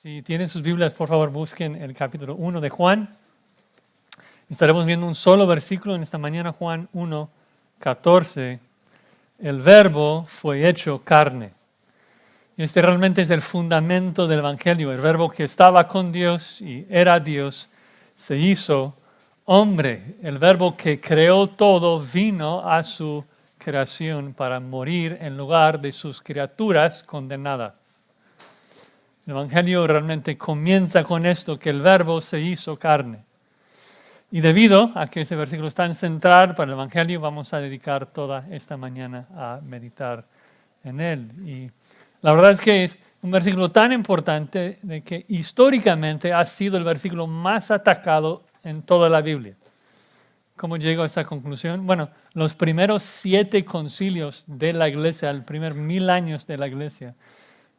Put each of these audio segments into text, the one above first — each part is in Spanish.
Si tienen sus Biblias, por favor, busquen el capítulo 1 de Juan. Estaremos viendo un solo versículo en esta mañana, Juan 1, 14. El Verbo fue hecho carne. Y este realmente es el fundamento del Evangelio. El Verbo que estaba con Dios y era Dios, se hizo hombre. El Verbo que creó todo vino a su creación para morir en lugar de sus criaturas condenadas. El Evangelio realmente comienza con esto, que el Verbo se hizo carne. Y debido a que ese versículo es tan central para el Evangelio, vamos a dedicar toda esta mañana a meditar en él. Y la verdad es que es un versículo tan importante de que históricamente ha sido el versículo más atacado en toda la Biblia. ¿Cómo llego a esa conclusión? Bueno, los primeros 7 concilios de la iglesia, el primer 1000 años de la iglesia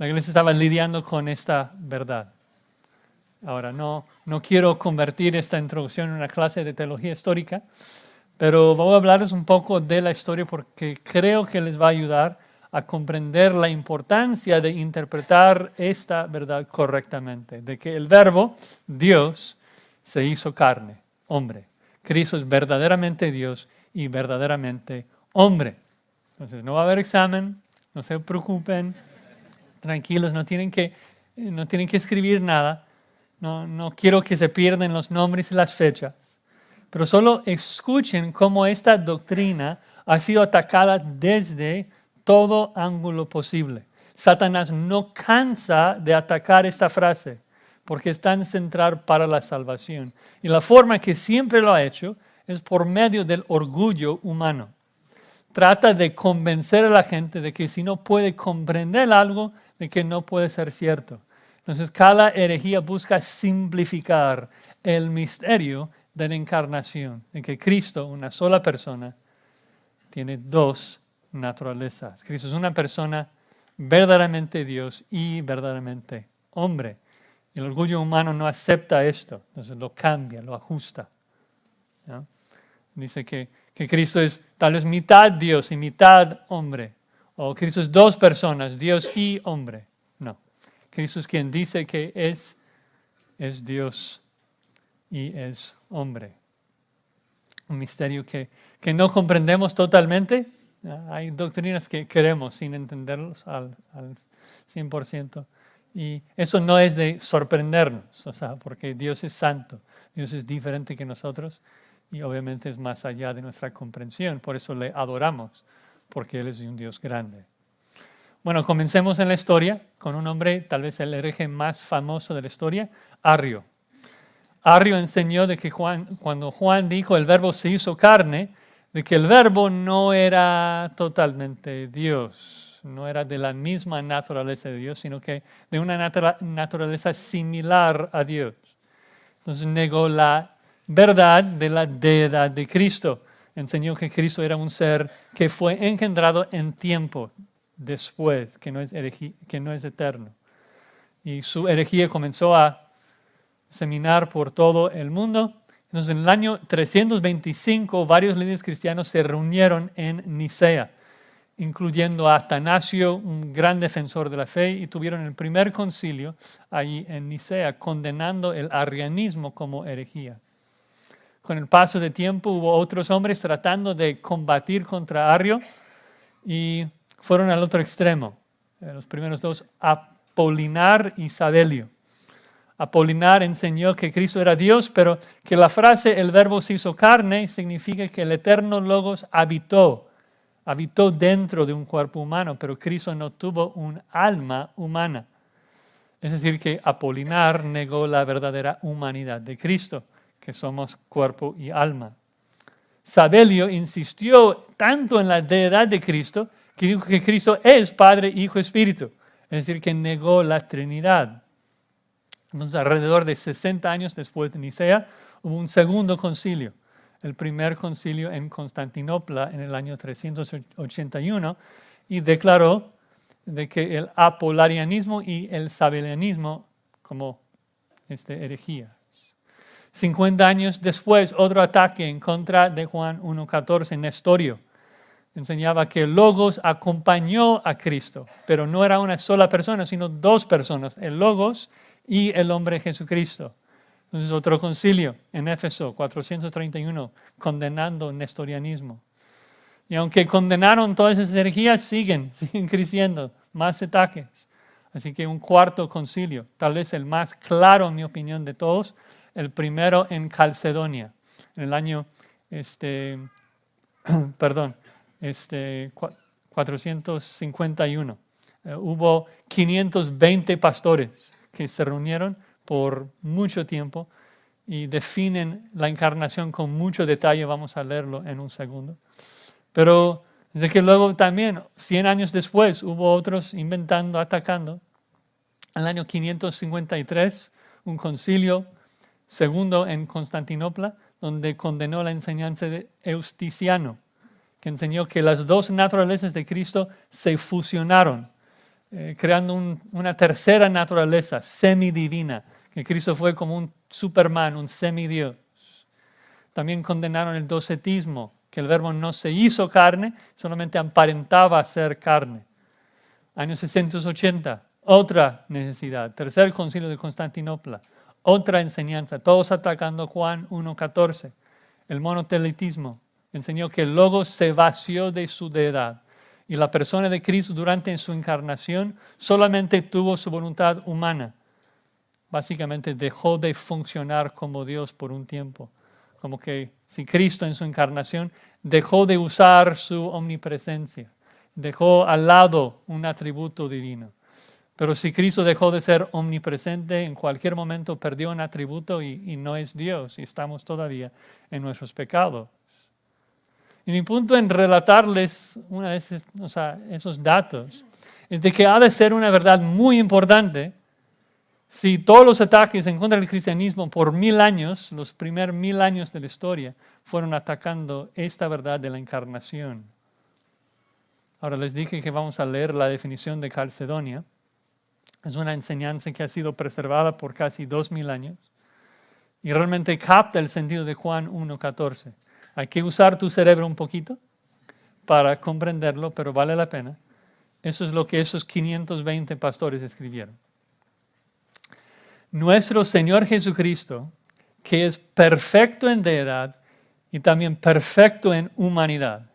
estaba lidiando con esta verdad. Ahora, no quiero convertir esta introducción en una clase de teología histórica, pero voy a hablarles un poco de la historia porque creo que les va a ayudar a comprender la importancia de interpretar esta verdad correctamente, de que el Verbo, Dios, se hizo carne, hombre. Cristo es verdaderamente Dios y verdaderamente hombre. Entonces, no va a haber examen, no se preocupen. Tranquilos, no tienen que escribir nada. No quiero que se pierdan los nombres y las fechas. Pero solo escuchen cómo esta doctrina ha sido atacada desde todo ángulo posible. Satanás no cansa de atacar esta frase porque es tan central para la salvación. Y la forma que siempre lo ha hecho es por medio del orgullo humano. Trata de convencer a la gente de que si no puede comprender algo, de que no puede ser cierto. Entonces, cada herejía busca simplificar el misterio de la encarnación, de que Cristo, una sola persona, tiene 2 naturalezas. Cristo es una persona verdaderamente Dios y verdaderamente hombre. El orgullo humano no acepta esto, entonces lo cambia, lo ajusta, ¿no? Dice que Cristo es tal vez mitad Dios y mitad hombre. O Cristo es 2 personas, Dios y hombre. No. Cristo es quien dice que es Dios y es hombre. Un misterio que no comprendemos totalmente. Hay doctrinas que queremos sin entenderlos al 100%. Y eso no es de sorprendernos, porque Dios es santo, Dios es diferente que nosotros. Y obviamente es más allá de nuestra comprensión. Por eso le adoramos, porque Él es un Dios grande. Bueno, comencemos en la historia con un hombre, tal vez el hereje más famoso de la historia, Arrio. Arrio enseñó de que cuando Juan dijo el Verbo se hizo carne, de que el Verbo no era totalmente Dios, no era de la misma naturaleza de Dios, sino que de una naturaleza similar a Dios. Entonces negó la verdad de la deidad de Cristo. Enseñó que Cristo era un ser que fue engendrado en tiempo después, que no es eterno. Y su herejía comenzó a seminar por todo el mundo. Entonces, en el año 325, varios líderes cristianos se reunieron en Nicea, incluyendo a Atanasio, un gran defensor de la fe, y tuvieron el primer concilio ahí en Nicea, condenando el arrianismo como herejía. Con el paso del tiempo hubo otros hombres tratando de combatir contra Arrio y fueron al otro extremo. Los primeros 2, Apolinar y Sabelio. Apolinar enseñó que Cristo era Dios, pero que la frase el Verbo se hizo carne significa que el eterno Logos habitó dentro de un cuerpo humano, pero Cristo no tuvo un alma humana. Es decir, que Apolinar negó la verdadera humanidad de Cristo, que somos cuerpo y alma. Sabelio insistió tanto en la deidad de Cristo que dijo que Cristo es Padre, Hijo, Espíritu. Es decir, que negó la Trinidad. Entonces, alrededor de 60 años después de Nicea, hubo un segundo concilio. El primer concilio en Constantinopla en el año 381 y declaró de que el apolarianismo y el sabelianismo como herejía. 50 años después, otro ataque en contra de Juan 1.14, Nestorio. Enseñaba que el Logos acompañó a Cristo, pero no era una sola persona, sino 2 personas, el Logos y el hombre Jesucristo. Entonces otro concilio en Éfeso, 431, condenando el nestorianismo. Y aunque condenaron todas esas herejías, siguen creciendo, más ataques. Así que un cuarto concilio, tal vez el más claro en mi opinión de todos, el primero en Calcedonia, en el año 451. Hubo 520 pastores que se reunieron por mucho tiempo y definen la encarnación con mucho detalle. Vamos a leerlo en un segundo. Pero desde que luego también, 100 años después, hubo otros inventando, atacando. En el año 553, un concilio segundo en Constantinopla, donde condenó la enseñanza de Eusticiano, que enseñó que las dos naturalezas de Cristo se fusionaron, creando una tercera naturaleza semidivina, que Cristo fue como un Superman, un semidios. También condenaron el docetismo, que el verbo no se hizo carne, solamente aparentaba ser carne. Años 680, otra necesidad. Tercer concilio de Constantinopla, otra enseñanza. Todos atacando Juan 1:14. El monotelitismo enseñó que el Logos se vació de su deidad. Y la persona de Cristo durante su encarnación solamente tuvo su voluntad humana. Básicamente dejó de funcionar como Dios por un tiempo. Como que si Cristo en su encarnación dejó de usar su omnipresencia, dejó al lado un atributo divino. Pero si Cristo dejó de ser omnipresente, en cualquier momento perdió un atributo y no es Dios, y estamos todavía en nuestros pecados. Y mi punto en relatarles esos datos es de que ha de ser una verdad muy importante. Si todos los ataques en contra del cristianismo por 1000 años, los primeros 1000 años de la historia, fueron atacando esta verdad de la encarnación. Ahora les dije que vamos a leer la definición de Calcedonia. Es una enseñanza que ha sido preservada por casi 2000 años y realmente capta el sentido de Juan 1:14. Hay que usar tu cerebro un poquito para comprenderlo, pero vale la pena. Eso es lo que esos 520 pastores escribieron. Nuestro Señor Jesucristo, que es perfecto en deidad y también perfecto en humanidad,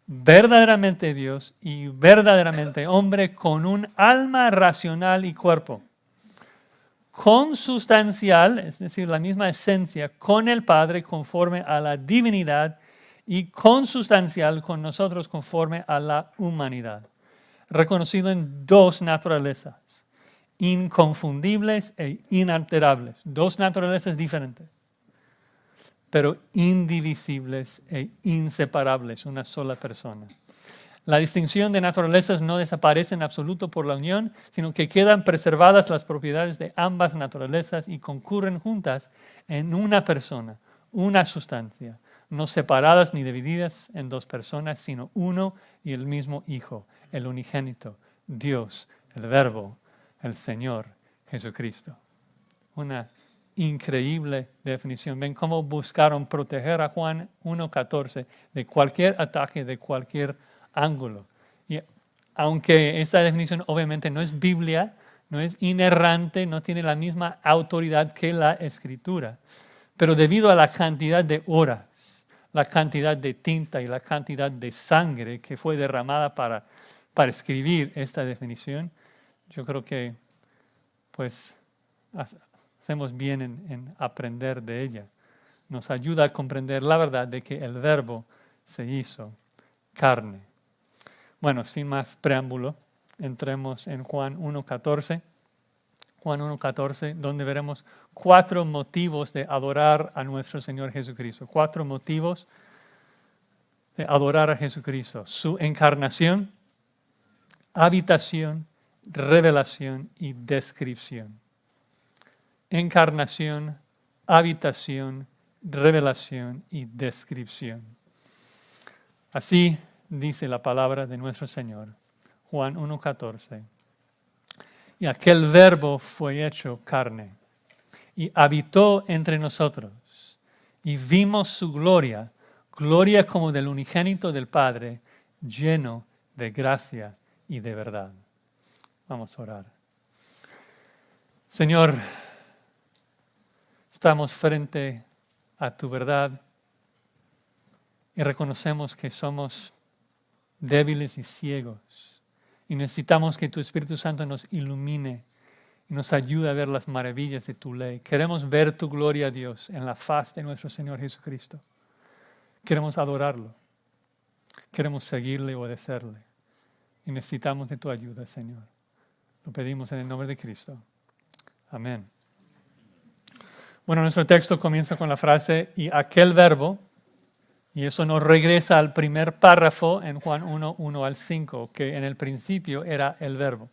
verdaderamente Dios y verdaderamente hombre, con un alma racional y cuerpo, consustancial, es decir, la misma esencia, con el Padre conforme a la divinidad y consustancial con nosotros conforme a la humanidad, reconocido en dos naturalezas, inconfundibles e inalterables, dos naturalezas diferentes, pero indivisibles e inseparables, una sola persona. La distinción de naturalezas no desaparece en absoluto por la unión, sino que quedan preservadas las propiedades de ambas naturalezas y concurren juntas en una persona, una sustancia, no separadas ni divididas en dos personas, sino uno y el mismo Hijo, el unigénito, Dios, el Verbo, el Señor Jesucristo. Una increíble definición. Ven cómo buscaron proteger a Juan 1:14 de cualquier ataque, de cualquier ángulo. Y aunque esta definición obviamente no es Biblia, no es inerrante, no tiene la misma autoridad que la Escritura, pero debido a la cantidad de horas, la cantidad de tinta y la cantidad de sangre que fue derramada para escribir esta definición, yo creo que pues hacemos bien en aprender de ella. Nos ayuda a comprender la verdad de que el Verbo se hizo carne. Bueno, sin más preámbulo, entremos en Juan 1:14. Juan 1:14, donde veremos 4 motivos de adorar a nuestro Señor Jesucristo. 4 motivos de adorar a Jesucristo. Su encarnación, habitación, revelación y descripción. Encarnación, habitación, revelación y descripción. Así dice la palabra de nuestro Señor, Juan 1:14. Y aquel Verbo fue hecho carne y habitó entre nosotros y vimos su gloria, gloria como del unigénito del Padre, lleno de gracia y de verdad. Vamos a orar. Señor, estamos frente a tu verdad y reconocemos que somos débiles y ciegos y necesitamos que tu Espíritu Santo nos ilumine y nos ayude a ver las maravillas de tu ley. Queremos ver tu gloria, Dios, en la faz de nuestro Señor Jesucristo. Queremos adorarlo. Queremos seguirle y obedecerle. Y necesitamos de tu ayuda, Señor. Lo pedimos en el nombre de Cristo. Amén. Bueno, nuestro texto comienza con la frase, y aquel verbo, y eso nos regresa al primer párrafo en Juan 1, 1 al 5, que en el principio era el verbo.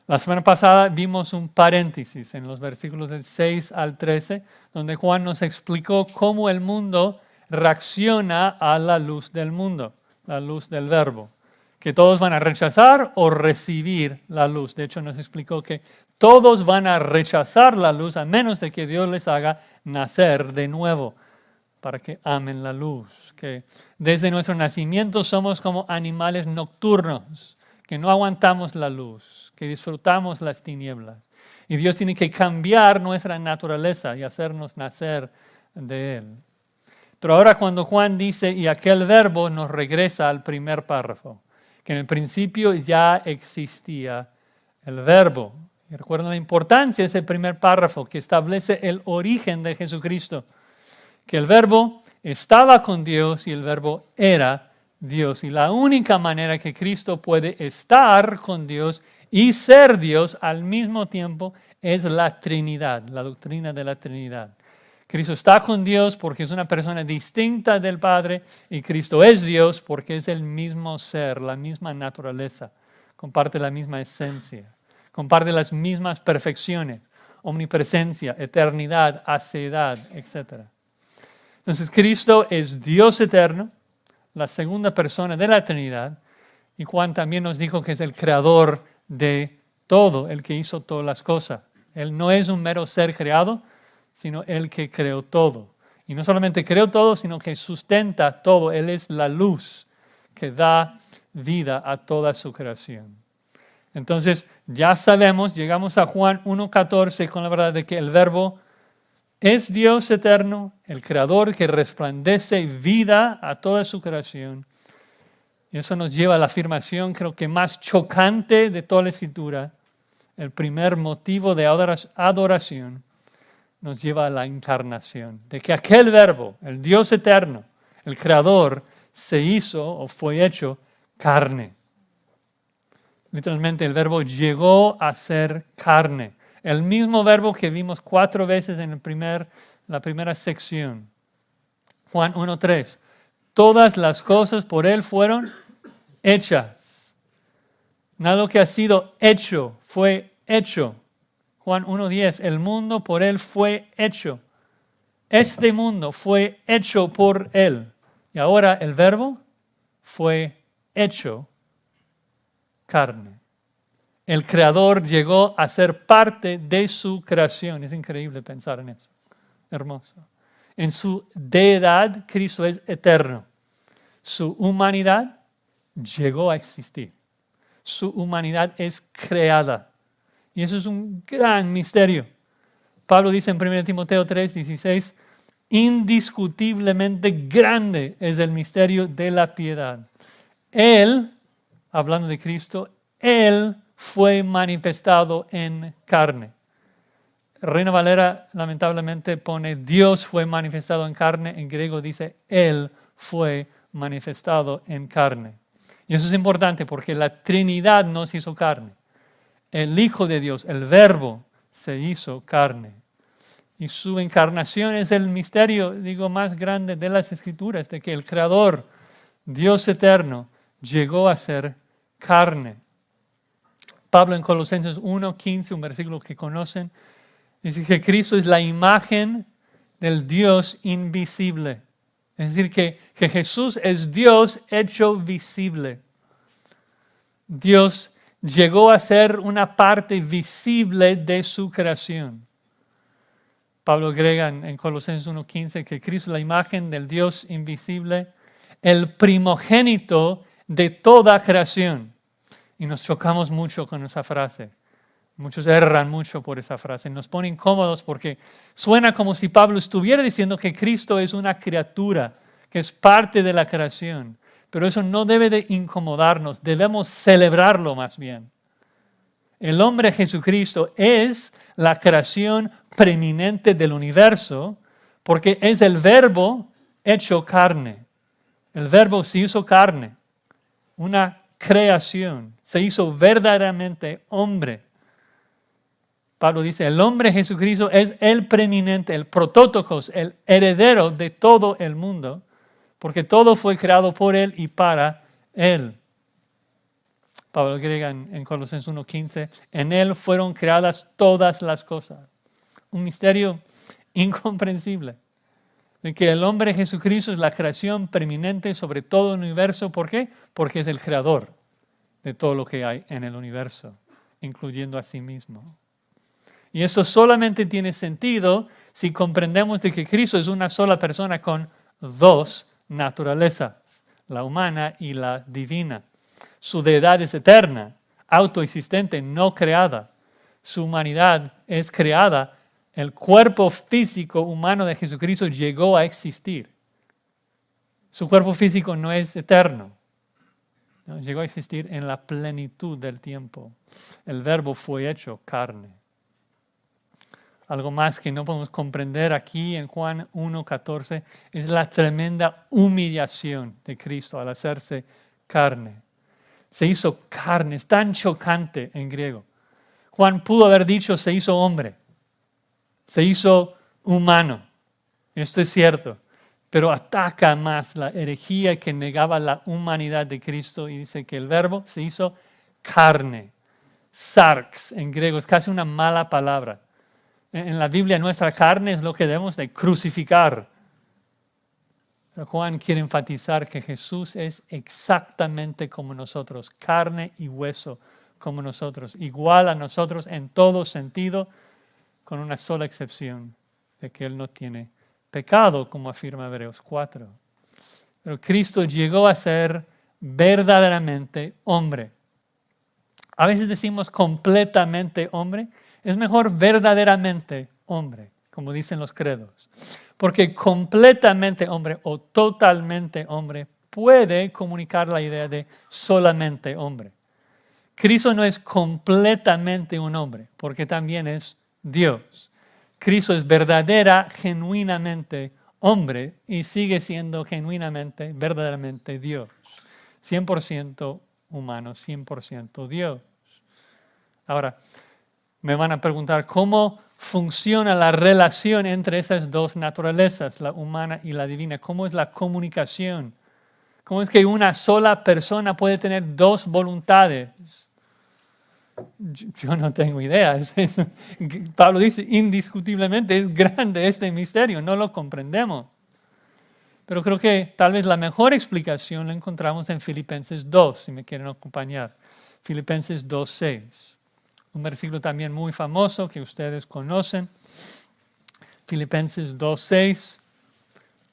La semana pasada vimos un paréntesis en los versículos del 6 al 13, donde Juan nos explicó cómo el mundo reacciona a la luz del mundo, la luz del verbo. Que todos van a rechazar o recibir la luz. De hecho, nos explicó que todos van a rechazar la luz a menos de que Dios les haga nacer de nuevo para que amen la luz. Que desde nuestro nacimiento somos como animales nocturnos, que no aguantamos la luz, que disfrutamos las tinieblas. Y Dios tiene que cambiar nuestra naturaleza y hacernos nacer de Él. Pero ahora cuando Juan dice, y aquel verbo, nos regresa al primer párrafo, que en el principio ya existía el verbo. Y recuerden la importancia de ese primer párrafo que establece el origen de Jesucristo, que el verbo estaba con Dios y el verbo era Dios. Y la única manera que Cristo puede estar con Dios y ser Dios al mismo tiempo es la Trinidad, la doctrina de la Trinidad. Cristo está con Dios porque es una persona distinta del Padre y Cristo es Dios porque es el mismo ser, la misma naturaleza, comparte la misma esencia, comparte las mismas perfecciones, omnipresencia, eternidad, aseidad, etc. Entonces Cristo es Dios eterno, la segunda persona de la Trinidad, y Juan también nos dijo que es el creador de todo, el que hizo todas las cosas. Él no es un mero ser creado, sino el que creó todo. Y no solamente creó todo, sino que sustenta todo. Él es la luz que da vida a toda su creación. Entonces, ya sabemos, llegamos a Juan 1:14 con la verdad de que el verbo es Dios eterno, el creador que resplandece vida a toda su creación. Y eso nos lleva a la afirmación, creo que más chocante de toda la Escritura, el primer motivo de adoración, nos lleva a la encarnación, de que aquel verbo, el Dios eterno, el creador, se hizo o fue hecho carne. Literalmente el verbo llegó a ser carne. El mismo verbo que vimos 4 veces en la primera sección. Juan 1:3. Todas las cosas por Él fueron hechas. Nada de lo que ha sido hecho fue hecho. Juan 1:10, el mundo por Él fue hecho. Este mundo fue hecho por Él. Y ahora el verbo fue hecho carne. El Creador llegó a ser parte de su creación. Es increíble pensar en eso. Hermoso. En su deidad, Cristo es eterno. Su humanidad llegó a existir. Su humanidad es creada. Y eso es un gran misterio. Pablo dice en 1 Timoteo 3:16, indiscutiblemente grande es el misterio de la piedad. Él, hablando de Cristo, Él fue manifestado en carne. Reina Valera lamentablemente pone Dios fue manifestado en carne. En griego dice Él fue manifestado en carne. Y eso es importante porque la Trinidad no se hizo carne. El Hijo de Dios, el Verbo, se hizo carne. Y su encarnación es el misterio, más grande de las Escrituras, de que el Creador, Dios eterno, llegó a ser carne. Pablo en Colosenses 1:15, un versículo que conocen, dice que Cristo es la imagen del Dios invisible. Es decir, que Jesús es Dios hecho visible. Dios llegó a ser una parte visible de su creación. Pablo agrega en Colosenses 1:15 que Cristo es la imagen del Dios invisible, el primogénito de toda creación. Y nos chocamos mucho con esa frase. Muchos erran mucho por esa frase. Nos pone incómodos porque suena como si Pablo estuviera diciendo que Cristo es una criatura, que es parte de la creación. Pero eso no debe de incomodarnos. Debemos celebrarlo más bien. El hombre Jesucristo es la creación preeminente del universo porque es el Verbo hecho carne. El Verbo se hizo carne, una creación, se hizo verdaderamente hombre. Pablo dice, el hombre Jesucristo es el preeminente, el protótokos, el heredero de todo el mundo, porque todo fue creado por él y para él. Pablo agrega en Colosenses 1:15, en él fueron creadas todas las cosas. Un misterio incomprensible. De que el hombre Jesucristo es la creación preeminente sobre todo el universo. ¿Por qué? Porque es el creador de todo lo que hay en el universo, incluyendo a sí mismo. Y eso solamente tiene sentido si comprendemos de que Cristo es una sola persona con dos naturalezas, la humana y la divina. Su deidad es eterna, autoexistente, no creada. Su humanidad es creada. El cuerpo físico humano de Jesucristo llegó a existir. Su cuerpo físico no es eterno. No, llegó a existir en la plenitud del tiempo. El Verbo fue hecho carne. Algo más que no podemos comprender aquí en Juan 1:14 es la tremenda humillación de Cristo al hacerse carne. Se hizo carne, es tan chocante en griego. Juan pudo haber dicho se hizo hombre. Se hizo humano. Esto es cierto. Pero ataca más la herejía que negaba la humanidad de Cristo y dice que el Verbo se hizo carne. Sarx en griego es casi una mala palabra. En la Biblia nuestra carne es lo que debemos de crucificar. Pero Juan quiere enfatizar que Jesús es exactamente como nosotros, carne y hueso como nosotros, igual a nosotros en todo sentido, con una sola excepción, de que Él no tiene pecado, como afirma Hebreos 4. Pero Cristo llegó a ser verdaderamente hombre. A veces decimos completamente hombre, es mejor verdaderamente hombre, como dicen los credos. Porque completamente hombre o totalmente hombre puede comunicar la idea de solamente hombre. Cristo no es completamente un hombre, porque también es Dios. Cristo es genuinamente hombre y sigue siendo genuinamente, verdaderamente Dios. 100% humano, 100% Dios. Ahora, me van a preguntar cómo funciona la relación entre esas dos naturalezas, la humana y la divina. ¿Cómo es la comunicación? ¿Cómo es que una sola persona puede tener dos voluntades? Yo no tengo idea. Pablo dice, indiscutiblemente es grande este misterio, no lo comprendemos. Pero creo que tal vez la mejor explicación la encontramos en Filipenses 2, si me quieren acompañar. Filipenses 2:6. Un versículo también muy famoso que ustedes conocen. Filipenses 2:6.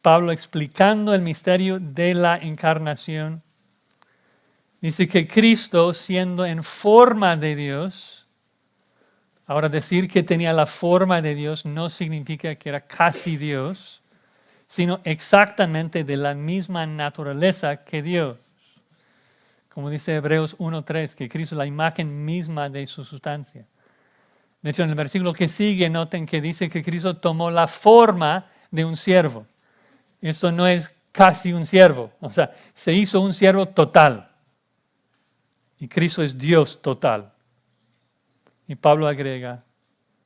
Pablo explicando el misterio de la encarnación. Dice que Cristo, siendo en forma de Dios, ahora decir que tenía la forma de Dios no significa que era casi Dios, sino exactamente de la misma naturaleza que Dios. Como dice Hebreos 1:3, que Cristo es la imagen misma de su sustancia. De hecho, en el versículo que sigue, noten que dice que Cristo tomó la forma de un siervo. Eso no es casi un siervo, o sea, se hizo un siervo total. Y Cristo es Dios total. Y Pablo agrega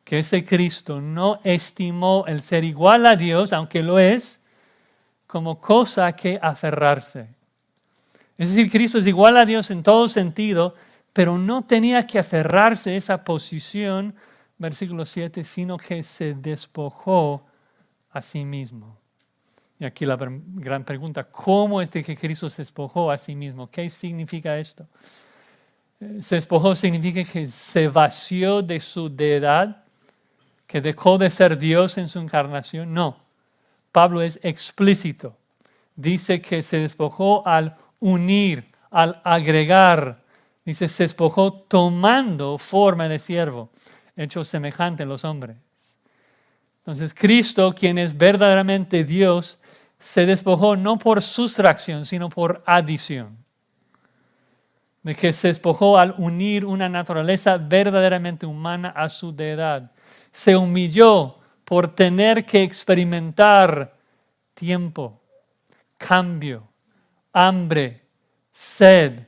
que ese Cristo no estimó el ser igual a Dios, aunque lo es, como cosa a que aferrarse. Es decir, Cristo es igual a Dios en todo sentido, pero no tenía que aferrarse a esa posición, versículo 7, sino que se despojó a sí mismo. Y aquí la gran pregunta, ¿cómo es de que Cristo se despojó a sí mismo? ¿Qué significa esto? Se despojó significa que se vació de su deidad, que dejó de ser Dios en su encarnación. No, Pablo es explícito. Dice que se despojó al unir, al agregar. Dice, se despojó tomando forma de siervo, hecho semejante a los hombres. Entonces Cristo, quien es verdaderamente Dios, se despojó no por sustracción, sino por adición. De que se despojó al unir una naturaleza verdaderamente humana a su deidad. Se humilló por tener que experimentar tiempo, cambio, hambre, sed,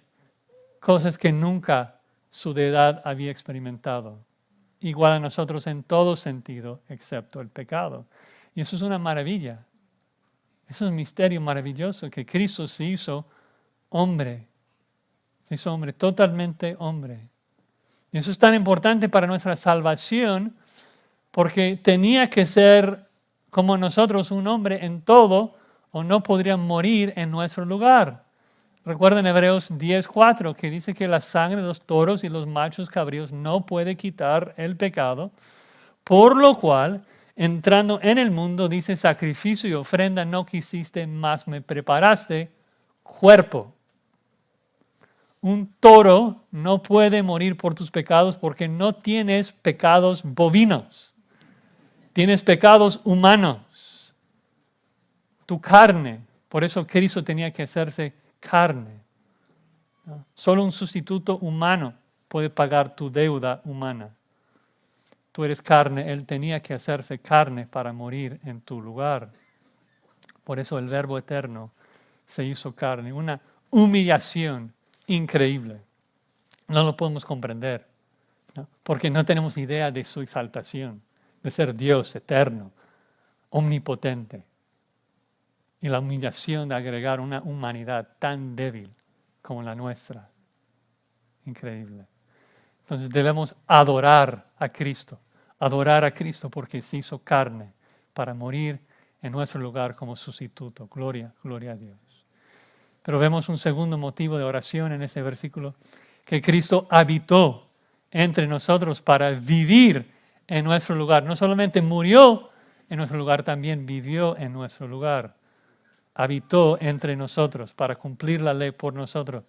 cosas que nunca su deidad había experimentado. Igual a nosotros en todo sentido, excepto el pecado. Y eso es una maravilla. Es un misterio maravilloso que Cristo se hizo hombre. Se hizo hombre, totalmente hombre. Y eso es tan importante para nuestra salvación porque tenía que ser como nosotros un hombre en todo o no podría morir en nuestro lugar. Recuerden Hebreos 10:4 que dice que la sangre de los toros y los machos cabríos no puede quitar el pecado, por lo cual, entrando en el mundo, dice, sacrificio y ofrenda no quisiste, mas me preparaste cuerpo. Un toro no puede morir por tus pecados porque no tienes pecados bovinos. Tienes pecados humanos. Tu carne. Por eso Cristo tenía que hacerse carne. Solo un sustituto humano puede pagar tu deuda humana. Tú eres carne, Él tenía que hacerse carne para morir en tu lugar. Por eso el Verbo eterno se hizo carne. Una humillación increíble. No lo podemos comprender, ¿no? Porque no tenemos idea de su exaltación, de ser Dios eterno, omnipotente. Y la humillación de agregar una humanidad tan débil como la nuestra. Increíble. Entonces debemos adorar a Cristo porque se hizo carne para morir en nuestro lugar como sustituto. Gloria, gloria a Dios. Pero vemos un segundo motivo de oración en este versículo, que Cristo habitó entre nosotros para vivir en nuestro lugar. No solamente murió en nuestro lugar, también vivió en nuestro lugar. Habitó entre nosotros para cumplir la ley por nosotros.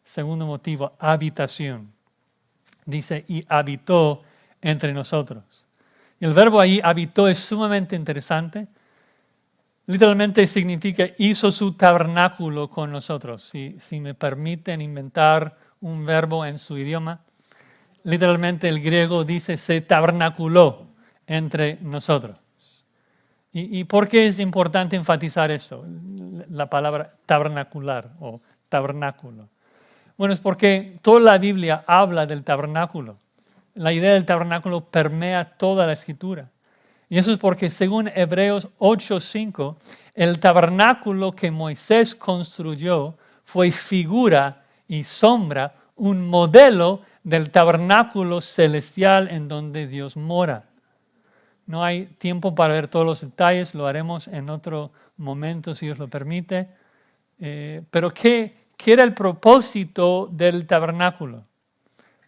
Segundo motivo, habitación. Dice, y habitó entre nosotros. Y el verbo ahí, habitó, es sumamente interesante. Literalmente significa hizo su tabernáculo con nosotros. Si me permiten inventar un verbo en su idioma, literalmente el griego dice se tabernaculó entre nosotros. ¿Y por qué es importante enfatizar esto? La palabra tabernacular o tabernáculo. Bueno, es porque toda la Biblia habla del tabernáculo. La idea del tabernáculo permea toda la Escritura. Y eso es porque según Hebreos 8:5, el tabernáculo que Moisés construyó fue figura y sombra, un modelo del tabernáculo celestial en donde Dios mora. No hay tiempo para ver todos los detalles, lo haremos en otro momento si Dios lo permite. Pero ¿qué era el propósito del tabernáculo?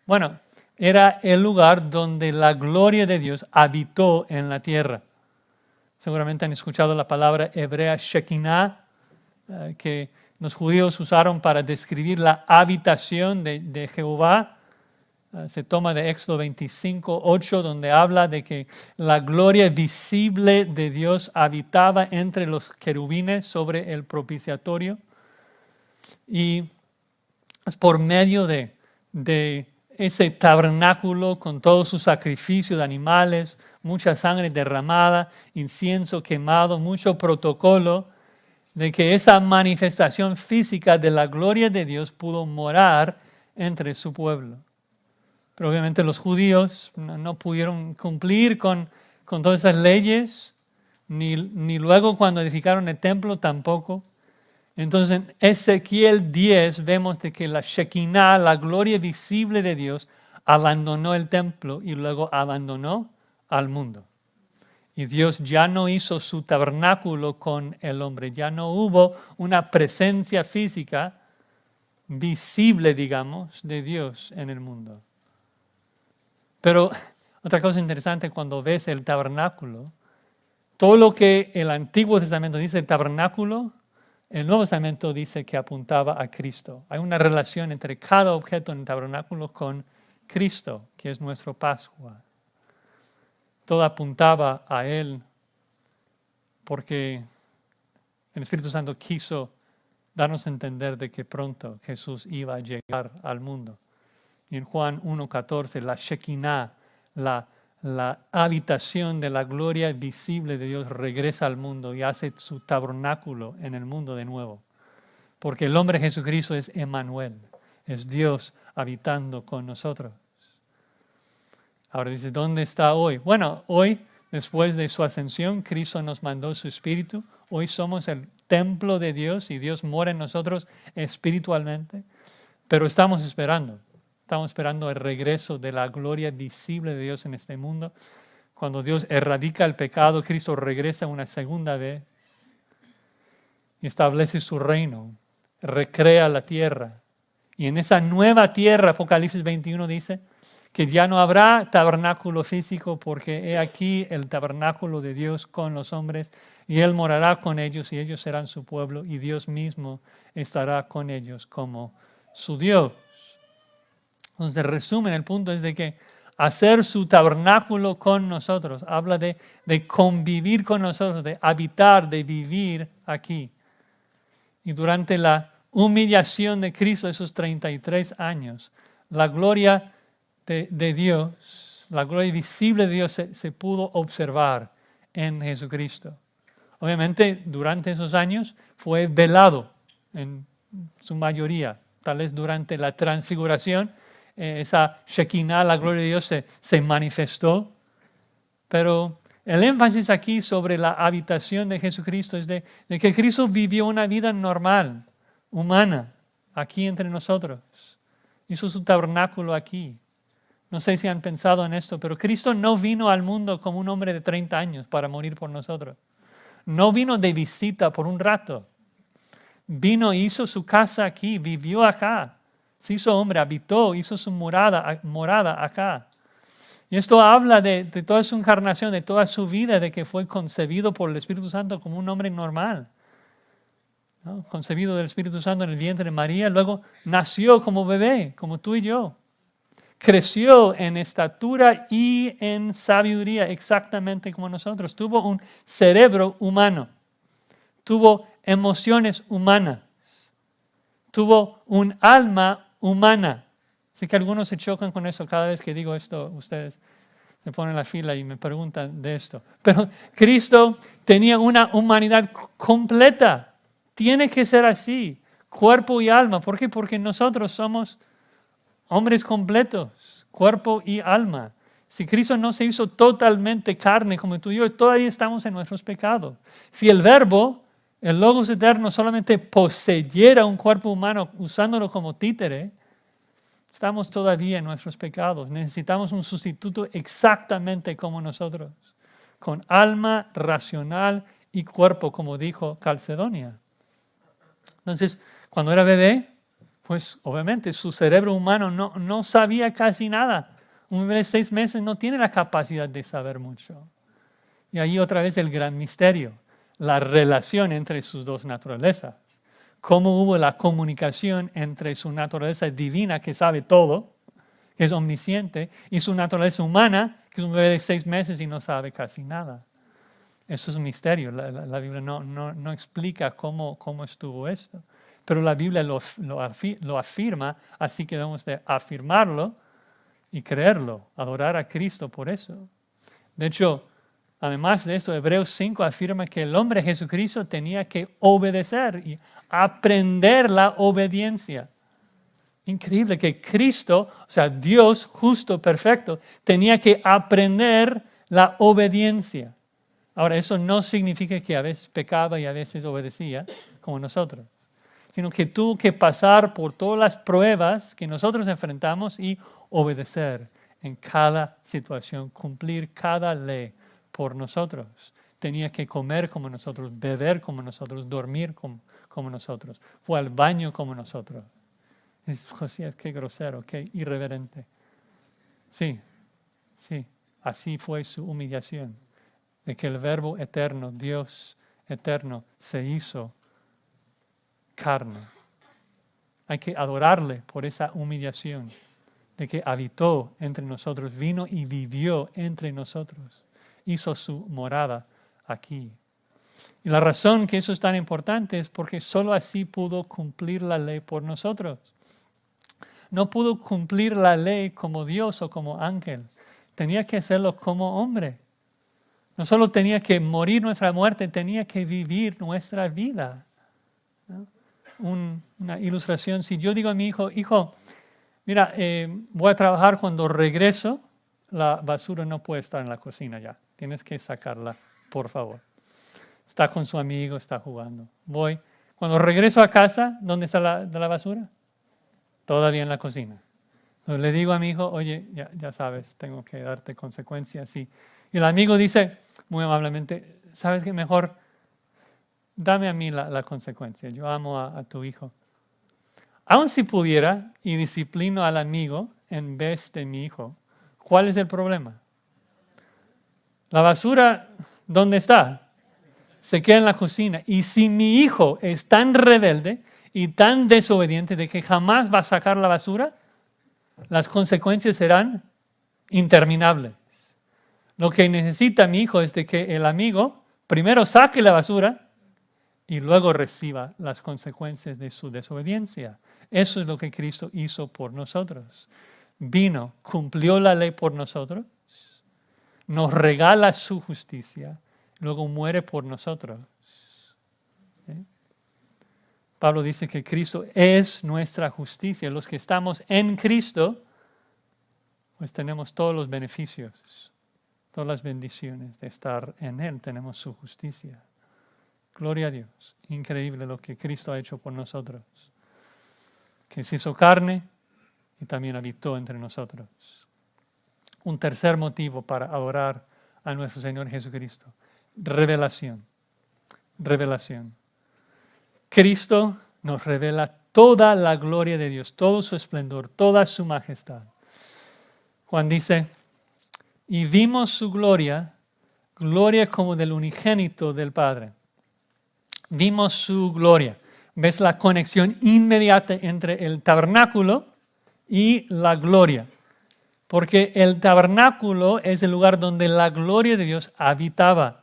Bueno, era el lugar donde la gloria de Dios habitó en la tierra. Seguramente han escuchado la palabra hebrea Shekinah, que los judíos usaron para describir la habitación de Jehová. Se toma de Éxodo 25:8, donde habla de que la gloria visible de Dios habitaba entre los querubines sobre el propiciatorio. Y es por medio de ese tabernáculo con todo su sacrificio de animales, mucha sangre derramada, incienso quemado, mucho protocolo, de que esa manifestación física de la gloria de Dios pudo morar entre su pueblo. Pero obviamente los judíos no pudieron cumplir con todas esas leyes, ni luego cuando edificaron el templo tampoco. Entonces en Ezequiel 10 vemos de que la Shekinah, la gloria visible de Dios, abandonó el templo y luego abandonó al mundo. Y Dios ya no hizo su tabernáculo con el hombre, ya no hubo una presencia física visible, digamos, de Dios en el mundo. Pero otra cosa interesante cuando ves el tabernáculo, todo lo que el Antiguo Testamento dice el tabernáculo, El Nuevo Testamento dice que apuntaba a Cristo. Hay una relación entre cada objeto en el tabernáculo con Cristo, que es nuestro Pascua. Todo apuntaba a Él porque el Espíritu Santo quiso darnos a entender de que pronto Jesús iba a llegar al mundo. Y en Juan 1:14, la Shekinah, la habitación de la gloria visible de Dios regresa al mundo y hace su tabernáculo en el mundo de nuevo. Porque el hombre Jesucristo es Emmanuel, es Dios habitando con nosotros. Ahora dice, ¿dónde está hoy? Bueno, hoy, después de su ascensión, Cristo nos mandó su Espíritu. Hoy somos el templo de Dios y Dios mora en nosotros espiritualmente. Pero estamos esperando el regreso de la gloria visible de Dios en este mundo. Cuando Dios erradica el pecado, Cristo regresa una segunda vez y establece su reino, recrea la tierra. Y en esa nueva tierra, Apocalipsis 21 dice que ya no habrá tabernáculo físico porque he aquí el tabernáculo de Dios con los hombres y Él morará con ellos y ellos serán su pueblo y Dios mismo estará con ellos como su Dios. Entonces, en resumen, el punto es de que hacer su tabernáculo con nosotros habla de convivir con nosotros, de habitar, de vivir aquí. Y durante la humillación de Cristo, esos 33 años, la gloria de Dios, la gloria visible de Dios se pudo observar en Jesucristo. Obviamente, durante esos años fue velado en su mayoría. Tal vez durante la transfiguración, esa Shekinah, la gloria de Dios, se manifestó. Pero el énfasis aquí sobre la habitación de Jesucristo es de que Cristo vivió una vida normal, humana, aquí entre nosotros. Hizo su tabernáculo aquí. No sé si han pensado en esto, pero Cristo no vino al mundo como un hombre de 30 años para morir por nosotros. No vino de visita por un rato. Vino, hizo su casa aquí, vivió acá. Se hizo hombre, habitó, hizo su morada acá. Y esto habla de toda su encarnación, de toda su vida, de que fue concebido por el Espíritu Santo como un hombre normal, ¿no? Concebido del Espíritu Santo en el vientre de María, luego nació como bebé, como tú y yo. Creció en estatura y en sabiduría exactamente como nosotros. Tuvo un cerebro humano. Tuvo emociones humanas. Tuvo un alma humana. Sé que algunos se chocan con eso cada vez que digo esto. Ustedes se ponen en la fila y me preguntan de esto. Pero Cristo tenía una humanidad completa. Tiene que ser así. Cuerpo y alma. ¿Por qué? Porque nosotros somos hombres completos, cuerpo y alma. Si Cristo no se hizo totalmente carne como tú y yo, todavía estamos en nuestros pecados. Si el Verbo, el Logos eterno, solamente poseyera un cuerpo humano usándolo como títere, estamos todavía en nuestros pecados. Necesitamos un sustituto exactamente como nosotros, con alma racional y cuerpo, como dijo Calcedonia. Entonces, cuando era bebé, pues obviamente su cerebro humano no sabía casi nada. Un bebé de 6 meses no tiene la capacidad de saber mucho. Y ahí otra vez el gran misterio, la relación entre sus dos naturalezas. Cómo hubo la comunicación entre su naturaleza divina, que sabe todo, que es omnisciente, y su naturaleza humana, que es un bebé de 6 meses y no sabe casi nada. Eso es un misterio. La Biblia no explica cómo estuvo esto. Pero la Biblia lo afirma, así que debemos de afirmarlo y creerlo, adorar a Cristo por eso. De hecho, además de esto, Hebreos 5 afirma que el hombre Jesucristo tenía que obedecer y aprender la obediencia. Increíble que Cristo, o sea, Dios justo, perfecto, tenía que aprender la obediencia. Ahora, eso no significa que a veces pecaba y a veces obedecía, como nosotros, sino que tuvo que pasar por todas las pruebas que nosotros enfrentamos y obedecer en cada situación, cumplir cada ley por nosotros. Tenía que comer como nosotros, beber como nosotros, dormir como nosotros. Fue al baño como nosotros. Josías, qué grosero, qué irreverente. Sí, así fue su humillación, de que el Verbo eterno, Dios eterno, se hizo carne. Hay que adorarle por esa humillación de que habitó entre nosotros, vino y vivió entre nosotros, hizo su morada aquí. Y la razón que eso es tan importante es porque solo así pudo cumplir la ley por nosotros. No pudo cumplir la ley como Dios o como ángel. Tenía que hacerlo como hombre. No solo tenía que morir nuestra muerte, tenía que vivir nuestra vida. ¿No? Una ilustración, si yo digo a mi hijo, mira, voy a trabajar, cuando regreso, la basura no puede estar en la cocina ya. Tienes que sacarla, por favor. Está con su amigo, está jugando. Cuando regreso a casa, ¿dónde está la basura? Todavía en la cocina. Entonces le digo a mi hijo, oye, ya sabes, tengo que darte consecuencias. Y el amigo dice, muy amablemente, ¿sabes qué? Mejor dame a mí la consecuencia. Yo amo a tu hijo. Aun si pudiera y disciplino al amigo en vez de mi hijo, ¿cuál es el problema? La basura, ¿dónde está? Se queda en la cocina. Y si mi hijo es tan rebelde y tan desobediente de que jamás va a sacar la basura, las consecuencias serán interminables. Lo que necesita mi hijo es de que el amigo primero saque la basura y luego reciba las consecuencias de su desobediencia. Eso es lo que Cristo hizo por nosotros. Vino, cumplió la ley por nosotros, nos regala su justicia, luego muere por nosotros. ¿Sí? Pablo dice que Cristo es nuestra justicia. Los que estamos en Cristo, pues tenemos todos los beneficios, todas las bendiciones de estar en Él. Tenemos su justicia. Gloria a Dios. Increíble lo que Cristo ha hecho por nosotros. Que se hizo carne y también habitó entre nosotros. Un tercer motivo para adorar a nuestro Señor Jesucristo. Revelación. Revelación. Cristo nos revela toda la gloria de Dios, todo su esplendor, toda su majestad. Juan dice, y vimos su gloria, gloria como del unigénito del Padre. Vimos su gloria. ¿Ves la conexión inmediata entre el tabernáculo y la gloria? Porque el tabernáculo es el lugar donde la gloria de Dios habitaba.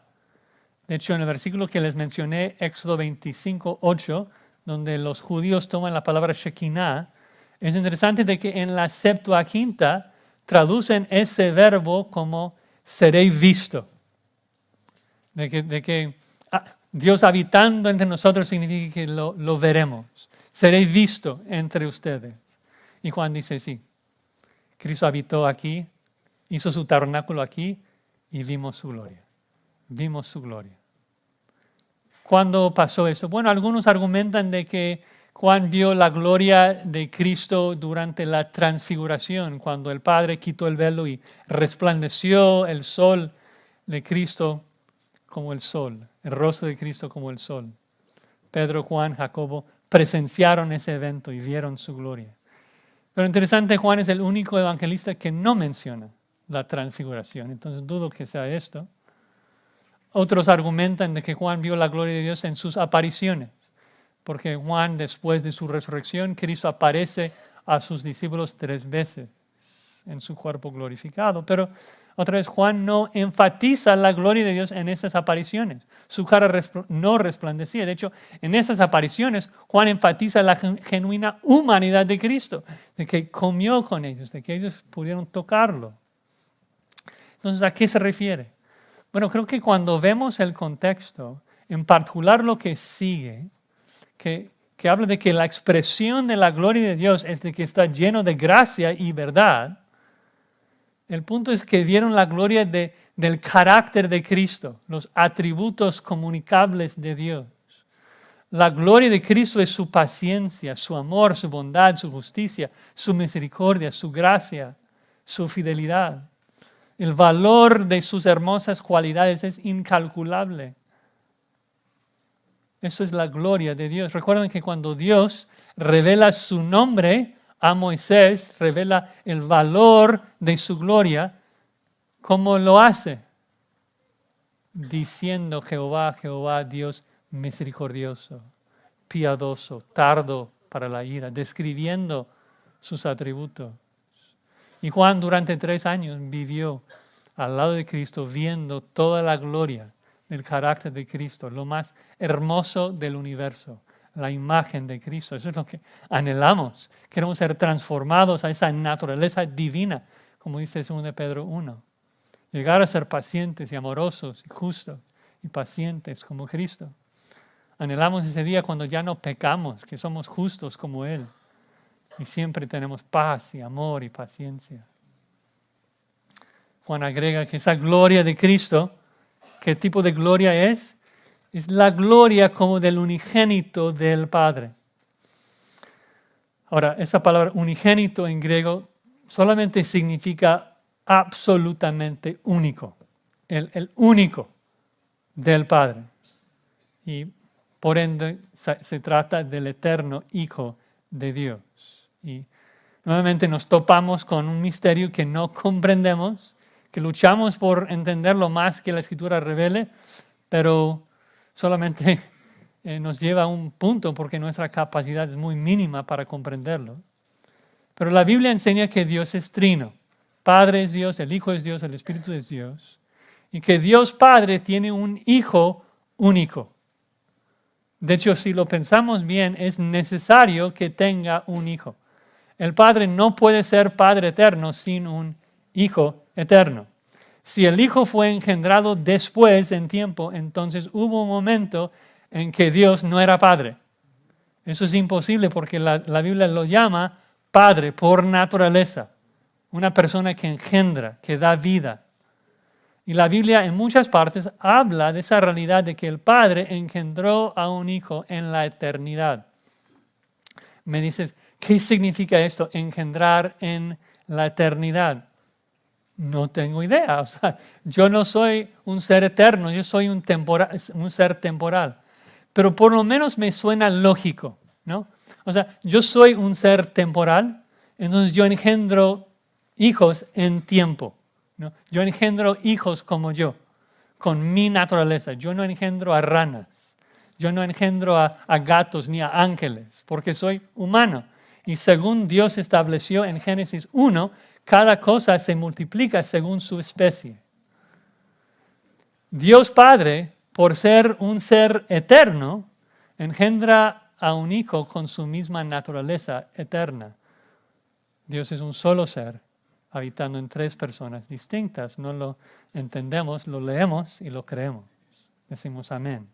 De hecho, en el versículo que les mencioné, Éxodo 25:8, donde los judíos toman la palabra Shekinah, es interesante de que en la Septuaginta traducen ese verbo como seréis visto. De que Dios habitando entre nosotros significa que lo veremos. Seréis visto entre ustedes. Y Juan dice, sí, Cristo habitó aquí, hizo su tabernáculo aquí y vimos su gloria. Vimos su gloria. ¿Cuándo pasó eso? Bueno, algunos argumentan de que Juan vio la gloria de Cristo durante la transfiguración, cuando el Padre quitó el velo y resplandeció el sol de Cristo como el sol, el rostro de Cristo como el sol. Pedro, Juan, Jacobo presenciaron ese evento y vieron su gloria. Pero interesante, Juan es el único evangelista que no menciona la transfiguración, entonces dudo que sea esto. Otros argumentan de que Juan vio la gloria de Dios en sus apariciones, porque Juan, después de su resurrección, Cristo aparece a sus discípulos 3 veces en su cuerpo glorificado. Pero otra vez, Juan no enfatiza la gloria de Dios en esas apariciones. Su cara no resplandecía. De hecho, en esas apariciones, Juan enfatiza la genuina humanidad de Cristo, de que comió con ellos, de que ellos pudieron tocarlo. Entonces, ¿a qué se refiere? Bueno, creo que cuando vemos el contexto, en particular lo que sigue, que habla de que la expresión de la gloria de Dios es de que está lleno de gracia y verdad, el punto es que vieron la gloria del carácter de Cristo, los atributos comunicables de Dios. La gloria de Cristo es su paciencia, su amor, su bondad, su justicia, su misericordia, su gracia, su fidelidad. El valor de sus hermosas cualidades es incalculable. Eso es la gloria de Dios. Recuerden que cuando Dios revela su nombre a Moisés, revela el valor de su gloria, ¿cómo lo hace? Diciendo Jehová, Jehová, Dios misericordioso, piadoso, tardo para la ira, describiendo sus atributos. Y Juan durante 3 años vivió al lado de Cristo, viendo toda la gloria del carácter de Cristo, lo más hermoso del universo, la imagen de Cristo. Eso es lo que anhelamos. Queremos ser transformados a esa naturaleza divina, como dice 2 Pedro 1. Llegar a ser pacientes y amorosos y justos y pacientes como Cristo. Anhelamos ese día cuando ya no pecamos, que somos justos como Él. Y siempre tenemos paz y amor y paciencia. Juan agrega que esa gloria de Cristo, ¿qué tipo de gloria es? Es la gloria como del unigénito del Padre. Ahora, esa palabra unigénito en griego solamente significa absolutamente único. El único del Padre. Y por ende se trata del eterno Hijo de Dios. Y nuevamente nos topamos con un misterio que no comprendemos, que luchamos por entenderlo más que la Escritura revele, pero solamente nos lleva a un punto porque nuestra capacidad es muy mínima para comprenderlo. Pero la Biblia enseña que Dios es trino. Padre es Dios, el Hijo es Dios, el Espíritu es Dios. Y que Dios Padre tiene un Hijo único. De hecho, si lo pensamos bien, es necesario que tenga un hijo. El Padre no puede ser Padre eterno sin un Hijo eterno. Si el Hijo fue engendrado después en tiempo, entonces hubo un momento en que Dios no era Padre. Eso es imposible porque la Biblia lo llama Padre por naturaleza. Una persona que engendra, que da vida. Y la Biblia en muchas partes habla de esa realidad de que el Padre engendró a un Hijo en la eternidad. Me dices, ¿qué significa esto, engendrar en la eternidad? No tengo idea. O sea, yo no soy un ser eterno, yo soy un ser temporal. Pero por lo menos me suena lógico, ¿no? O sea, yo soy un ser temporal, entonces yo engendro hijos en tiempo. ¿No? Yo engendro hijos como yo, con mi naturaleza. Yo no engendro a ranas. Yo no engendro a gatos ni a ángeles, porque soy humano. Y según Dios estableció en Génesis 1, cada cosa se multiplica según su especie. Dios Padre, por ser un ser eterno, engendra a un hijo con su misma naturaleza eterna. Dios es un solo ser, habitando en 3 personas distintas. No lo entendemos, lo leemos y lo creemos. Decimos amén.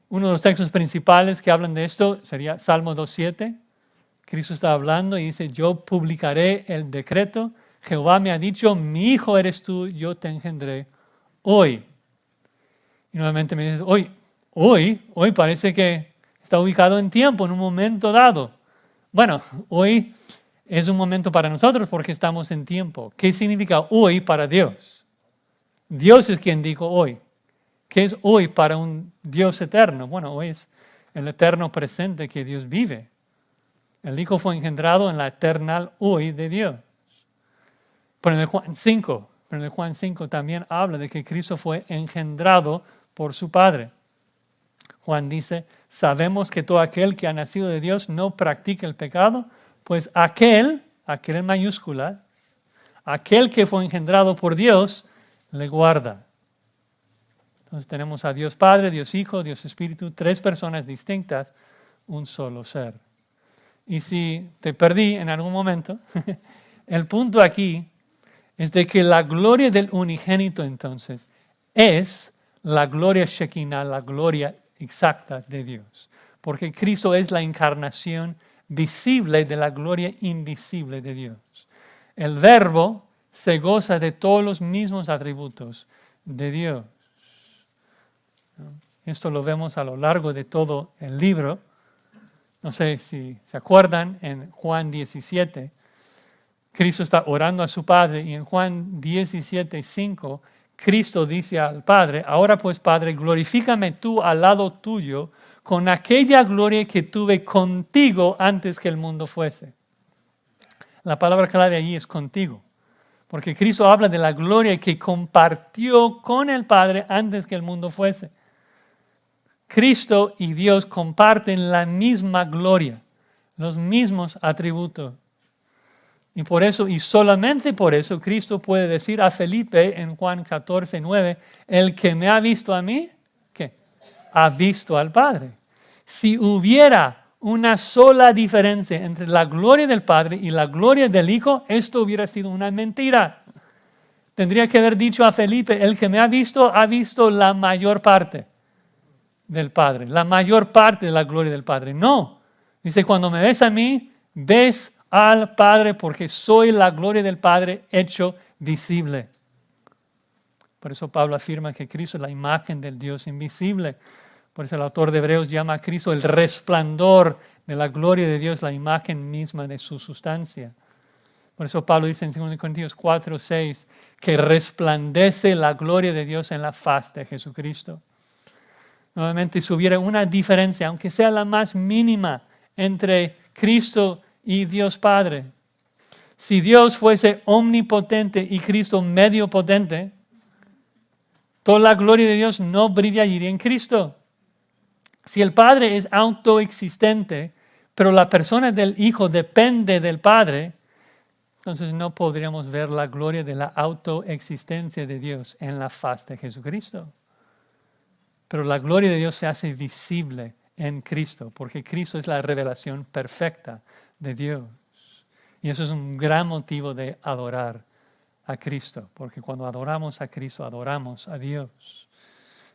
Uno de los textos principales que hablan de esto sería Salmo 2:7. Cristo está hablando y dice, yo publicaré el decreto. Jehová me ha dicho, mi hijo eres tú, yo te engendré hoy. Y nuevamente me dices, hoy parece que está ubicado en tiempo, en un momento dado. Bueno, hoy es un momento para nosotros porque estamos en tiempo. ¿Qué significa hoy para Dios? Dios es quien dijo hoy. ¿Qué es hoy para un Dios eterno? Bueno, hoy es el eterno presente que Dios vive. El Hijo fue engendrado en la eternal hoy de Dios. Pero en el Juan 5 también habla de que Cristo fue engendrado por su Padre. Juan dice, sabemos que todo aquel que ha nacido de Dios no practica el pecado, pues aquel en mayúscula, aquel que fue engendrado por Dios, le guarda. Entonces tenemos a Dios Padre, Dios Hijo, Dios Espíritu, 3 personas distintas, un solo ser. Y si te perdí en algún momento, el punto aquí es de que la gloria del unigénito entonces es la gloria Shekinah, la gloria exacta de Dios. Porque Cristo es la encarnación visible de la gloria invisible de Dios. El Verbo se goza de todos los mismos atributos de Dios. Esto lo vemos a lo largo de todo el libro. No sé si se acuerdan, en Juan 17, Cristo está orando a su Padre y en Juan 17:5, Cristo dice al Padre, ahora pues Padre, glorifícame tú al lado tuyo con aquella gloria que tuve contigo antes que el mundo fuese. La palabra clave allí es contigo, porque Cristo habla de la gloria que compartió con el Padre antes que el mundo fuese. Cristo y Dios comparten la misma gloria, los mismos atributos. Y por eso, y solamente por eso, Cristo puede decir a Felipe en Juan 14:9, el que me ha visto a mí, ¿qué? Ha visto al Padre. Si hubiera una sola diferencia entre la gloria del Padre y la gloria del Hijo, esto hubiera sido una mentira. Tendría que haber dicho a Felipe, el que me ha visto la mayor parte del Padre, la mayor parte de la gloria del Padre. No, dice, cuando me ves a mí, ves al Padre porque soy la gloria del Padre hecho visible. Por eso Pablo afirma que Cristo es la imagen del Dios invisible. Por eso el autor de Hebreos llama a Cristo el resplandor de la gloria de Dios, la imagen misma de su sustancia. Por eso Pablo dice en 2 Corintios 4:6 que resplandece la gloria de Dios en la faz de Jesucristo. Nuevamente, si hubiera una diferencia, aunque sea la más mínima, entre Cristo y Dios Padre, si Dios fuese omnipotente y Cristo medio potente, toda la gloria de Dios no brillaría en Cristo. Si el Padre es autoexistente, pero la persona del Hijo depende del Padre, entonces no podríamos ver la gloria de la autoexistencia de Dios en la faz de Jesucristo. Pero la gloria de Dios se hace visible en Cristo, porque Cristo es la revelación perfecta de Dios. Y eso es un gran motivo de adorar a Cristo, porque cuando adoramos a Cristo, adoramos a Dios.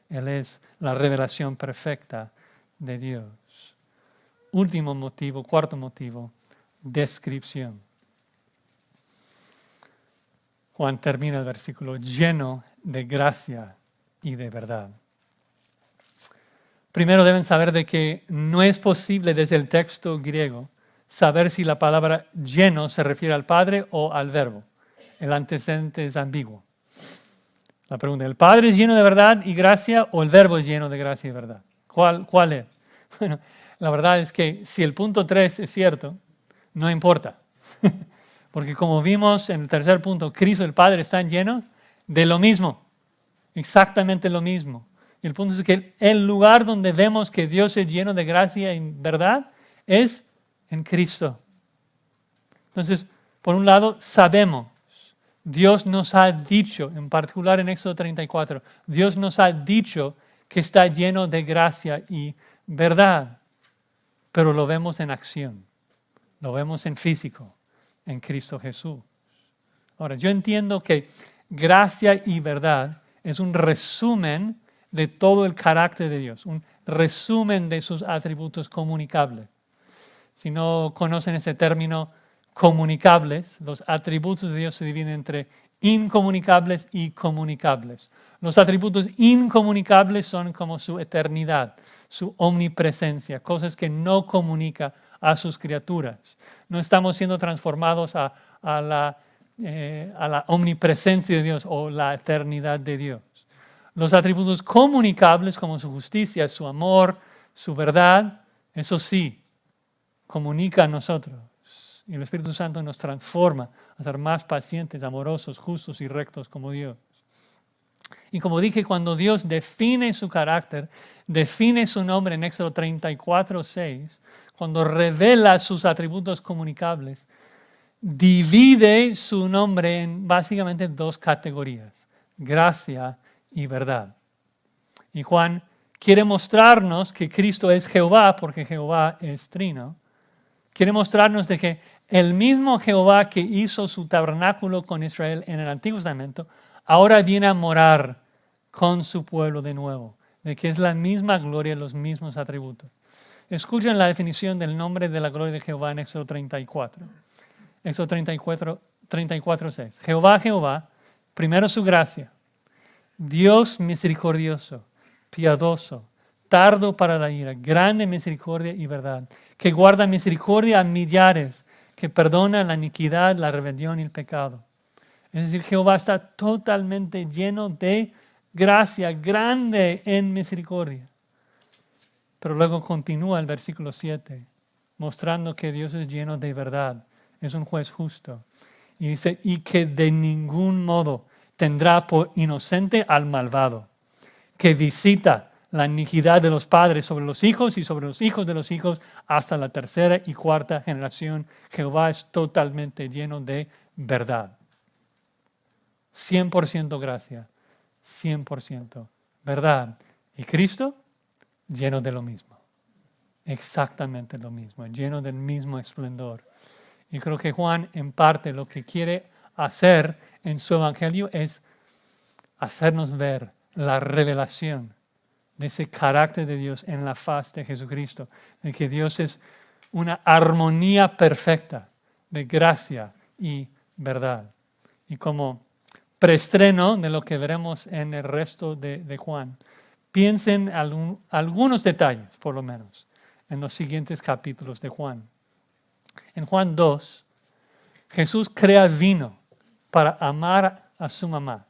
Él es la revelación perfecta de Dios. Último motivo, cuarto motivo, descripción. Juan termina el versículo lleno de gracia y de verdad. Primero deben saber de que no es posible desde el texto griego saber si la palabra lleno se refiere al Padre o al Verbo. El antecedente es ambiguo. La pregunta, ¿el Padre es lleno de verdad y gracia o el Verbo es lleno de gracia y verdad? ¿Cuál es? Bueno, la verdad es que si el punto 3 es cierto, no importa. Porque como vimos en el tercer punto, Cristo y el Padre están llenos de lo mismo, exactamente lo mismo. Y el punto es que el lugar donde vemos que Dios es lleno de gracia y verdad es en Cristo. Entonces, por un lado, sabemos, Dios nos ha dicho, en particular en Éxodo 34, Dios nos ha dicho que está lleno de gracia y verdad, pero lo vemos en acción, lo vemos en físico, en Cristo Jesús. Ahora, yo entiendo que gracia y verdad es un resumen de todo el carácter de Dios, un resumen de sus atributos comunicables. Si no conocen ese término, comunicables, los atributos de Dios se dividen entre incomunicables y comunicables. Los atributos incomunicables son como su eternidad, su omnipresencia, cosas que no comunica a sus criaturas. No estamos siendo transformados a la omnipresencia de Dios o la eternidad de Dios. Los atributos comunicables como su justicia, su amor, su verdad, eso sí, comunica a nosotros. Y el Espíritu Santo nos transforma a ser más pacientes, amorosos, justos y rectos como Dios. Y como dije, cuando Dios define su carácter, define su nombre en Éxodo 34:6, cuando revela sus atributos comunicables, divide su nombre en básicamente dos categorías, gracia y verdad. Y Juan quiere mostrarnos que Cristo es Jehová, porque Jehová es trino. Quiere mostrarnos de que el mismo Jehová que hizo su tabernáculo con Israel en el Antiguo Testamento, ahora viene a morar con su pueblo de nuevo, de que es la misma gloria, los mismos atributos. Escuchen la definición del nombre de la gloria de Jehová en Éxodo 34. Éxodo 34:6. Jehová, Jehová, primero su gracia, Dios misericordioso, piadoso, tardo para la ira, grande misericordia y verdad, que guarda misericordia a millares, que perdona la iniquidad, la rebelión y el pecado. Es decir, Jehová está totalmente lleno de gracia, grande en misericordia. Pero luego continúa el versículo 7, mostrando que Dios es lleno de verdad, es un juez justo. Y dice, y que de ningún modo tendrá por inocente al malvado, que visita la iniquidad de los padres sobre los hijos y sobre los hijos de los hijos hasta la tercera y cuarta generación. Jehová es totalmente lleno de verdad. 100% gracia, 100% verdad. Y Cristo, lleno de lo mismo. Exactamente lo mismo, lleno del mismo esplendor. Y creo que Juan, en parte, lo que quiere hacer en su evangelio es hacernos ver la revelación de ese carácter de Dios en la faz de Jesucristo, de que Dios es una armonía perfecta de gracia y verdad. Y como preestreno de lo que veremos en el resto de Juan, piensen algunos detalles, por lo menos, en los siguientes capítulos de Juan. En Juan 2, Jesús crea vino para amar a su mamá.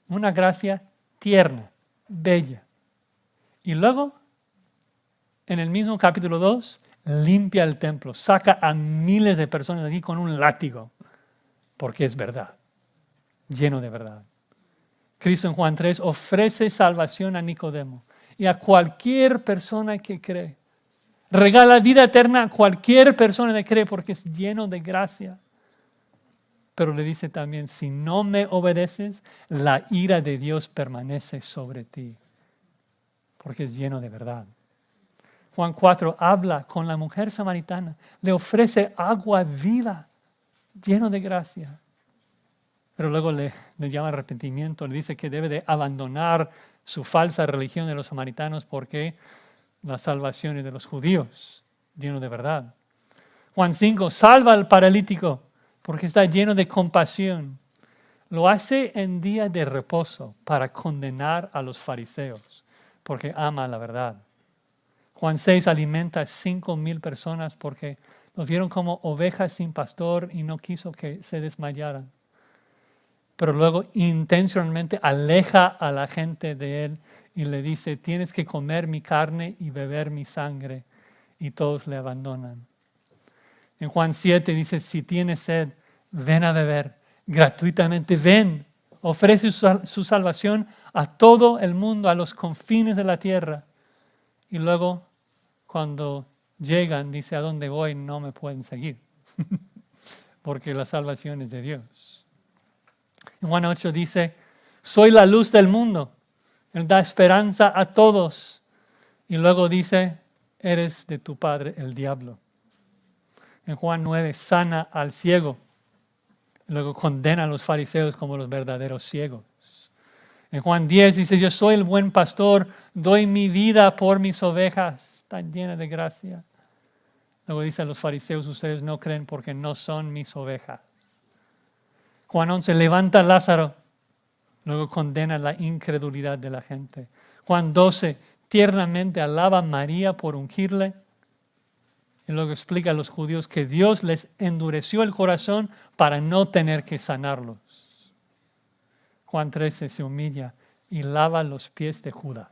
Una gracia tierna, bella. Y luego, en el mismo capítulo 2, limpia el templo, saca a miles de personas de allí con un látigo, porque es verdad, lleno de verdad. Cristo en Juan 3 ofrece salvación a Nicodemo y a cualquier persona que cree. Regala vida eterna a cualquier persona que cree porque es lleno de gracia. Pero le dice también, si no me obedeces, la ira de Dios permanece sobre ti, porque es lleno de verdad. Juan 4 habla con la mujer samaritana, le ofrece agua viva, lleno de gracia. Pero luego le llama arrepentimiento, le dice que debe de abandonar su falsa religión de los samaritanos porque la salvación es de los judíos, lleno de verdad. Juan 5 salva al paralítico porque está lleno de compasión. Lo hace en día de reposo para condenar a los fariseos porque ama la verdad. Juan 6 alimenta a 5,000 personas porque los vieron como ovejas sin pastor y no quiso que se desmayaran. Pero luego intencionalmente aleja a la gente de él y le dice, tienes que comer mi carne y beber mi sangre. Y todos le abandonan. En Juan 7 dice, si tienes sed, ven a beber gratuitamente, ven. Ofrece su salvación a todo el mundo, a los confines de la tierra. Y luego, cuando llegan, dice, a dónde voy no me pueden seguir. Porque la salvación es de Dios. En Juan 8 dice, soy la luz del mundo. Él da esperanza a todos. Y luego dice, eres de tu padre el diablo. En Juan 9 sana al ciego. Luego condena a los fariseos como los verdaderos ciegos. En Juan 10 dice, yo soy el buen pastor, doy mi vida por mis ovejas. Está llena de gracia. Luego dice a los fariseos, ustedes no creen porque no son mis ovejas. Juan 11 levanta a Lázaro. Luego condena la incredulidad de la gente. Juan 12 tiernamente alaba a María por ungirle. Y luego explica a los judíos que Dios les endureció el corazón para no tener que sanarlos. Juan 13 se humilla y lava los pies de Judas.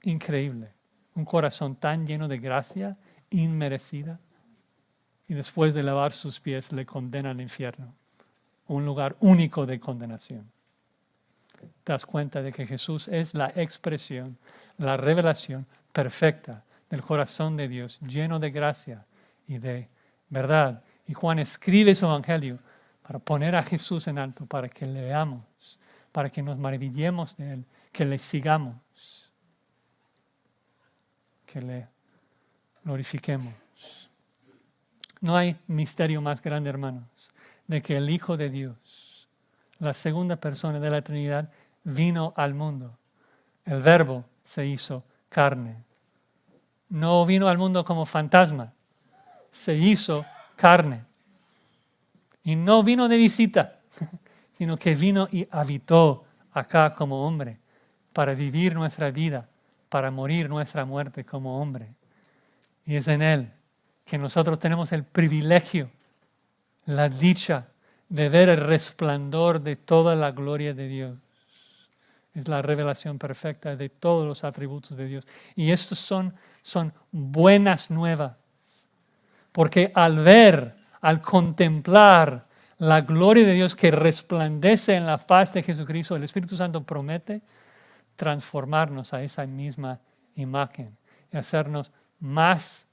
Increíble. Un corazón tan lleno de gracia, inmerecida. Y después de lavar sus pies le condena al infierno. Un lugar único de condenación. Te das cuenta de que Jesús es la expresión, la revelación perfecta del corazón de Dios, lleno de gracia y de verdad. Y Juan escribe su evangelio para poner a Jesús en alto, para que le veamos, para que nos maravillemos de Él, que le sigamos, que le glorifiquemos. No hay misterio más grande, hermanos, de que el Hijo de Dios, la segunda persona de la Trinidad, vino al mundo. El Verbo se hizo carne. No vino al mundo como fantasma, se hizo carne. Y no vino de visita, sino que vino y habitó acá como hombre, para vivir nuestra vida, para morir nuestra muerte como hombre. Y es en Él que nosotros tenemos el privilegio, la dicha de ver el resplandor de toda la gloria de Dios. Es la revelación perfecta de todos los atributos de Dios. Y estos son buenas nuevas. Porque al contemplar la gloria de Dios que resplandece en la faz de Jesucristo, el Espíritu Santo promete transformarnos a esa misma imagen y hacernos más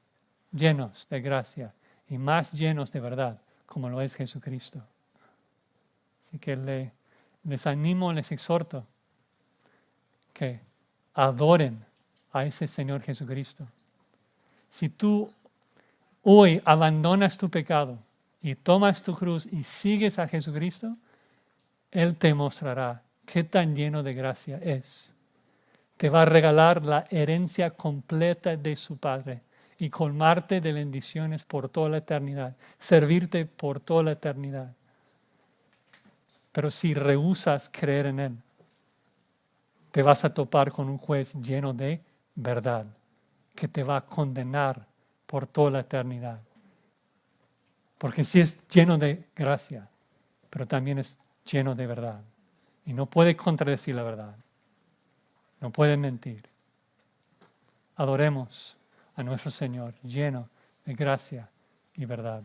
llenos de gracia y más llenos de verdad, como lo es Jesucristo. Así que les animo, les exhorto que adoren a ese Señor Jesucristo. Si tú hoy abandonas tu pecado y tomas tu cruz y sigues a Jesucristo, Él te mostrará qué tan lleno de gracia es. Te va a regalar la herencia completa de su Padre y colmarte de bendiciones por toda la eternidad, servirte por toda la eternidad. Pero si rehusas creer en Él, te vas a topar con un juez lleno de verdad, que te va a condenar por toda la eternidad. Porque sí es lleno de gracia, pero también es lleno de verdad. Y no puede contradecir la verdad. No puede mentir. Adoremos a nuestro Señor lleno de gracia y verdad.